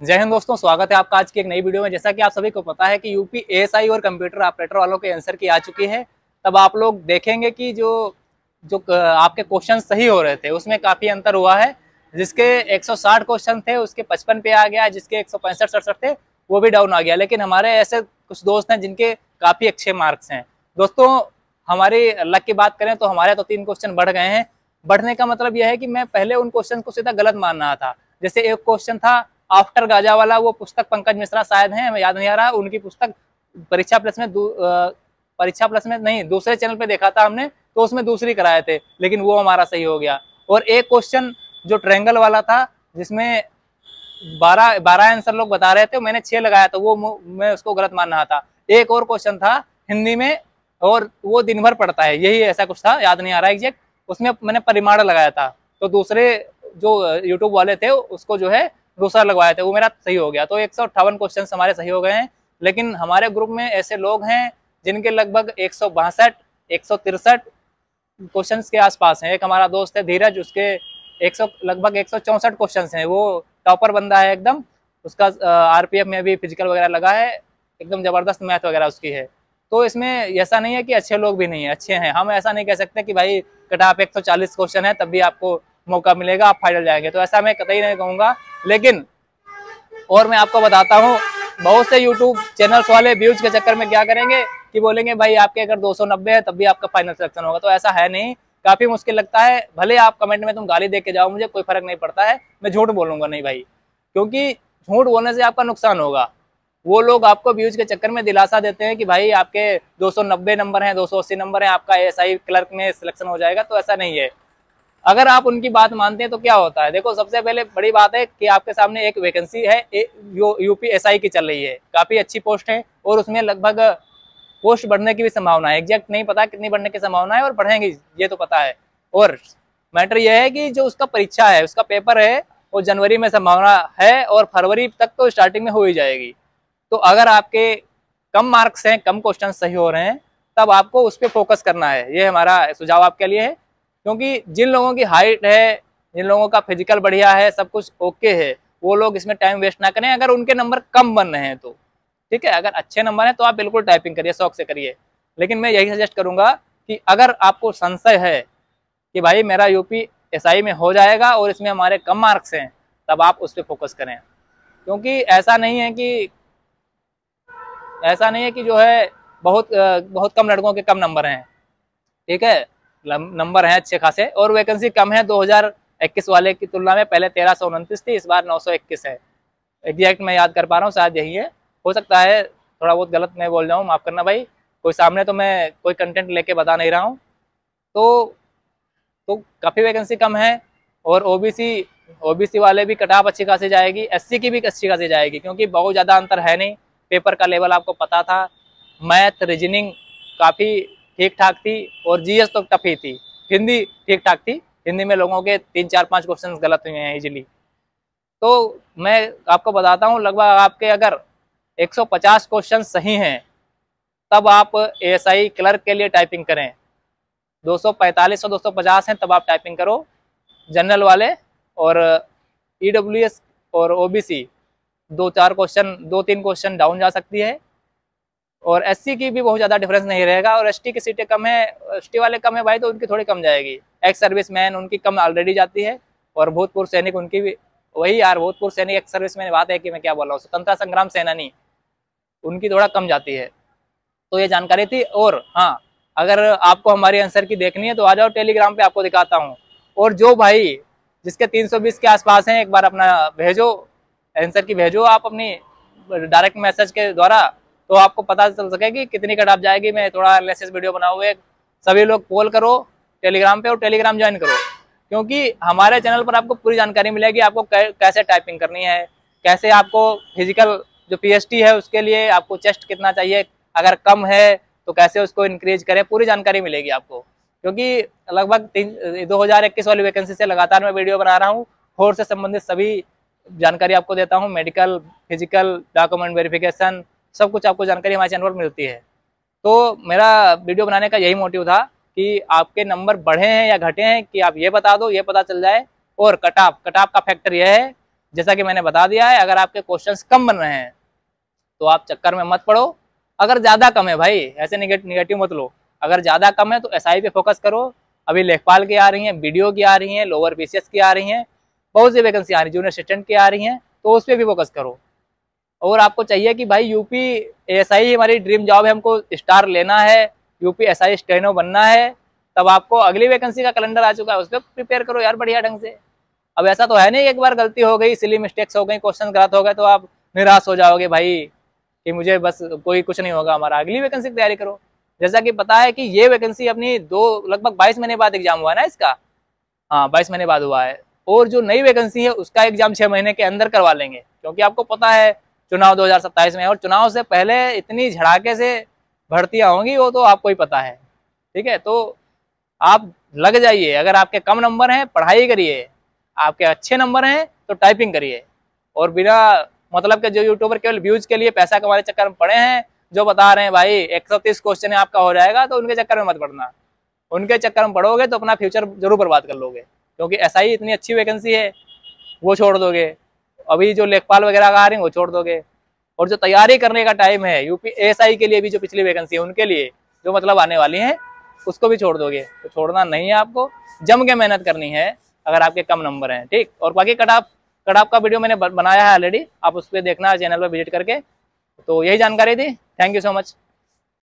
जय हिंद दोस्तों, स्वागत है आपका आज की एक नई वीडियो में। जैसा कि आप सभी को पता है कि यूपी एएसआई और कंप्यूटर ऑपरेटर वालों के आंसर की आ चुकी है। तब आप लोग देखेंगे कि जो जो आपके क्वेश्चन सही हो रहे थे उसमें काफी अंतर हुआ है। जिसके 160 क्वेश्चन थे उसके 55 पे आ गया, जिसके 165-67 थे वो भी डाउन आ गया। लेकिन हमारे ऐसे कुछ दोस्त हैं जिनके काफी अच्छे मार्क्स हैं। दोस्तों, हमारी लक की बात करें तो हमारे तो 3 क्वेश्चन बढ़ गए हैं। बढ़ने का मतलब यह है कि मैं पहले उन क्वेश्चन को सीधा गलत मान रहा था। जैसे एक क्वेश्चन था आफ्टर गाजा वाला, वो पुस्तक पंकज मिश्रा शायद हैं, हमें याद नहीं आ रहा, उनकी पुस्तक परीक्षा प्लस में नहीं, दूसरे चैनल पे देखा था हमने, तो उसमें दूसरी कराए थे, लेकिन वो हमारा सही हो गया। और एक क्वेश्चन जो ट्रायंगल वाला था जिसमें 12 आंसर लोग बता रहे थे, मैंने 6 लगाया था, वो मैं उसको गलत मान रहा था। एक और क्वेश्चन था हिंदी में, और वो दिन भर पढ़ता है, यही ऐसा कुछ था, याद नहीं आ रहा एग्जैक्ट, उसमें मैंने परिमाण लगाया था। तो दूसरे जो यूट्यूब वाले थे उसको जो है दूसरा लगवाए थे, वो मेरा सही हो गया। तो 158 क्वेश्चन हमारे सही हो गए हैं। लेकिन हमारे ग्रुप में ऐसे लोग हैं जिनके लगभग 162 163 क्वेश्चन के आसपास हैं। एक हमारा दोस्त है धीरज, उसके 100 लगभग 164 क्वेश्चन हैं। वो टॉपर बंदा है एकदम, उसका आरपीएफ में भी फिजिकल वगैरह लगा है, एकदम जबरदस्त मैथ वगैरह उसकी है। तो इसमें ऐसा नहीं है कि अच्छे लोग भी नहीं है, अच्छे हैं। हम ऐसा नहीं कह सकते कि भाई कट आप 140 क्वेश्चन है तब भी आपको मौका मिलेगा, आप फाइनल जाएंगे, तो ऐसा मैं कतई नहीं कहूंगा। लेकिन और मैं आपको बताता हूँ, बहुत से यूट्यूब चैनल्स वाले व्यूज के चक्कर में क्या करेंगे कि बोलेंगे भाई आपके अगर 290 है तब भी आपका फाइनल सिलेक्शन होगा। तो ऐसा है नहीं, काफी मुश्किल लगता है। भले आप कमेंट में तुम गाली दे के जाओ, मुझे कोई फर्क नहीं पड़ता है, मैं झूठ बोलूंगा नहीं भाई, क्योंकि झूठ बोलने से आपका नुकसान होगा। वो लोग आपको व्यूज के चक्कर में दिलासा देते हैं कि भाई आपके 290 नंबर हैं, 280 नंबर हैं, आपका एएसआई क्लर्क में सिलेक्शन हो जाएगा। तो ऐसा नहीं है। अगर आप उनकी बात मानते हैं तो क्या होता है, देखो सबसे पहले बड़ी बात है कि आपके सामने एक वैकेंसी है यूपी एसआई की चल रही है, काफी अच्छी पोस्ट है, और उसमें लगभग पोस्ट बढ़ने की भी संभावना है। एग्जैक्ट नहीं पता कितनी बढ़ने की संभावना है, और बढ़ेंगी ये तो पता है। और मैटर यह है कि जो उसका परीक्षा है, उसका पेपर है, वो जनवरी में संभावना है, और फरवरी तक तो स्टार्टिंग में हो ही जाएगी। तो अगर आपके कम मार्क्स हैं, कम क्वेश्चन सही हो रहे हैं, तब आपको उस पर फोकस करना है। ये हमारा सुझाव आपके लिए है। क्योंकि जिन लोगों की हाइट है, जिन लोगों का फिजिकल बढ़िया है, सब कुछ ओके है, वो लोग इसमें टाइम वेस्ट ना करें। अगर उनके नंबर कम बन रहे हैं तो ठीक है, अगर अच्छे नंबर हैं तो आप बिल्कुल टाइपिंग करिए, शौक से करिए। लेकिन मैं यही सजेस्ट करूंगा कि अगर आपको संशय है कि भाई मेरा यूपी एसआई में हो जाएगा और इसमें हमारे कम मार्क्स हैं, तब आप उस पर फोकस करें। क्योंकि ऐसा नहीं है कि जो है बहुत कम लड़कों के कम नंबर हैं, ठीक है, नंबर हैं अच्छे खासे, और वैकेंसी कम है 2021 वाले की तुलना में। पहले 1329 थी, इस बार 921 है। एग्जैक्ट मैं याद कर पा रहा हूँ, शायद यही है, हो सकता है थोड़ा बहुत गलत मैं बोल जाऊँ, माफ करना भाई। कोई सामने तो मैं कोई कंटेंट लेके बता नहीं रहा हूँ। तो काफ़ी वैकेंसी कम है। और ओबीसी वाले भी कट ऑफ अच्छी खासी जाएगी, एससी की भी अच्छी खासी जाएगी, क्योंकि बहुत ज़्यादा अंतर है नहीं। पेपर का लेवल आपको पता था, मैथ रीजनिंग काफ़ी ठीक ठाक थी, और जीएस तो टफ ही थी। हिंदी ठीक ठाक थी, हिंदी में लोगों के 3-4-5 क्वेश्चन गलत हुए हैं इजीली। तो मैं आपको बताता हूँ, लगभग आपके अगर 150 क्वेश्चन सही हैं, तब आप एएसआई क्लर्क के लिए टाइपिंग करें। 245 और 250 हैं, तब आप टाइपिंग करो। जनरल वाले और ईडब्ल्यूएस और ओबीसी 2-3 क्वेश्चन डाउन जा सकती है, और एससी की भी बहुत ज़्यादा डिफरेंस नहीं रहेगा। और एसटी की सीटें कम है, एसटी वाले कम है भाई, तो उनकी थोड़ी कम जाएगी। एक्स सर्विसमैन उनकी कम ऑलरेडी जाती है, और भूतपूर्व सैनिक उनकी भी, वही यार, भूतपूर्व सैनिक एक्स सर्विसमैन, बात है कि मैं क्या बोल रहा हूँ, स्वतंत्रता संग्राम सेनानी, उनकी थोड़ा कम जाती है। तो ये जानकारी थी। और हाँ, अगर आपको हमारी आंसर की देखनी है तो आ जाओ टेलीग्राम पे, आपको दिखाता हूँ। और जो भाई जिसके 320 के आसपास हैं, एक बार अपना भेजो, आंसर की भेजो आप अपनी डायरेक्ट मैसेज के द्वारा, तो आपको पता चल सके कि कितनी कट ऑफ जाएगी। मैं थोड़ा एनालिसिस वीडियो बना हुए, सभी लोग कॉल करो टेलीग्राम पे और टेलीग्राम ज्वाइन करो, क्योंकि हमारे चैनल पर आपको पूरी जानकारी मिलेगी। आपको कैसे टाइपिंग करनी है, कैसे आपको फिजिकल जो पीएसटी है उसके लिए आपको चेस्ट कितना चाहिए, अगर कम है तो कैसे उसको इंक्रीज करें, पूरी जानकारी मिलेगी आपको। क्योंकि लगभग 2021 वाली वैकेंसी से लगातार मैं वीडियो बना रहा हूँ, फोर्स से संबंधित सभी जानकारी आपको देता हूँ। मेडिकल, फिजिकल, डॉक्यूमेंट वेरिफिकेशन, सब कुछ आपको जानकारी हमारे चैनल पर मिलती है। तो मेरा वीडियो बनाने का यही मोटिव था कि आपके नंबर बढ़े हैं या घटे हैं, कि आप ये बता दो, ये पता चल जाए। और कट ऑफ का फैक्टर यह है जैसा कि मैंने बता दिया है, अगर आपके क्वेश्चंस कम बन रहे हैं तो आप चक्कर में मत पड़ो। अगर ज़्यादा कम है भाई, ऐसे निगेटिव मत लो। अगर ज़्यादा कम है तो एसआई पे फोकस करो। अभी लेखपाल की आ रही हैं, बीडीओ की आ रही हैं, लोअर पीसीएस की आ रही हैं, बहुत सी वैकेंसी आ रही है, जूनियर असिस्टेंट की आ रही हैं, तो उस पर भी फोकस करो। और आपको चाहिए कि भाई यूपी एएसआई हमारी ड्रीम जॉब है, हमको स्टार लेना है, यूपी एसआई स्टेनो बनना है, तब आपको अगली वैकेंसी का कैलेंडर आ चुका है, उस पर प्रिपेयर करो यार बढ़िया ढंग से। अब ऐसा तो है नहीं एक बार गलती हो गई, सिली मिस्टेक्स हो गई, क्वेश्चन गलत हो गए तो आप निराश हो जाओगे भाई कि मुझे बस कोई कुछ नहीं होगा हमारा। अगली वैकेंसी की तैयारी करो। जैसा कि पता है कि ये वैकेंसी अपनी लगभग 22 महीने बाद एग्जाम हुआ है ना इसका, हाँ 22 महीने बाद हुआ है। और जो नई वैकेंसी है उसका एग्जाम 6 महीने के अंदर करवा लेंगे, क्योंकि आपको पता है चुनाव 2027 में, और चुनाव से पहले इतनी झड़ाके से भर्तियां होंगी वो तो आपको ही पता है। ठीक है, तो आप लग जाइए। अगर आपके कम नंबर हैं पढ़ाई करिए, आपके अच्छे नंबर हैं तो टाइपिंग करिए। और बिना मतलब के जो यूट्यूबर केवल व्यूज के लिए पैसा कमाने चक्कर में पड़े हैं, जो बता रहे हैं भाई 130 क्वेश्चन है आपका हो जाएगा, तो उनके चक्कर में मत पड़ना। उनके चक्कर में पढ़ोगे तो अपना फ्यूचर जरूर बर्बाद कर लोगे, क्योंकि एसआई इतनी अच्छी वैकेंसी है वो छोड़ दोगे, अभी जो लेखपाल वगैरह आ रहे हैं वो छोड़ दोगे, और जो तैयारी करने का टाइम है यूपी एएसआई के लिए भी, जो पिछली वैकेंसी है उनके लिए जो मतलब आने वाली है, उसको भी छोड़ दोगे। तो छोड़ना नहीं है, आपको जम के मेहनत करनी है अगर आपके कम नंबर हैं। ठीक, और बाकी कट ऑफ का वीडियो मैंने बनाया है ऑलरेडी, आप उस पर देखना चैनल पर विजिट करके। तो यही जानकारी थी, थैंक यू सो मच।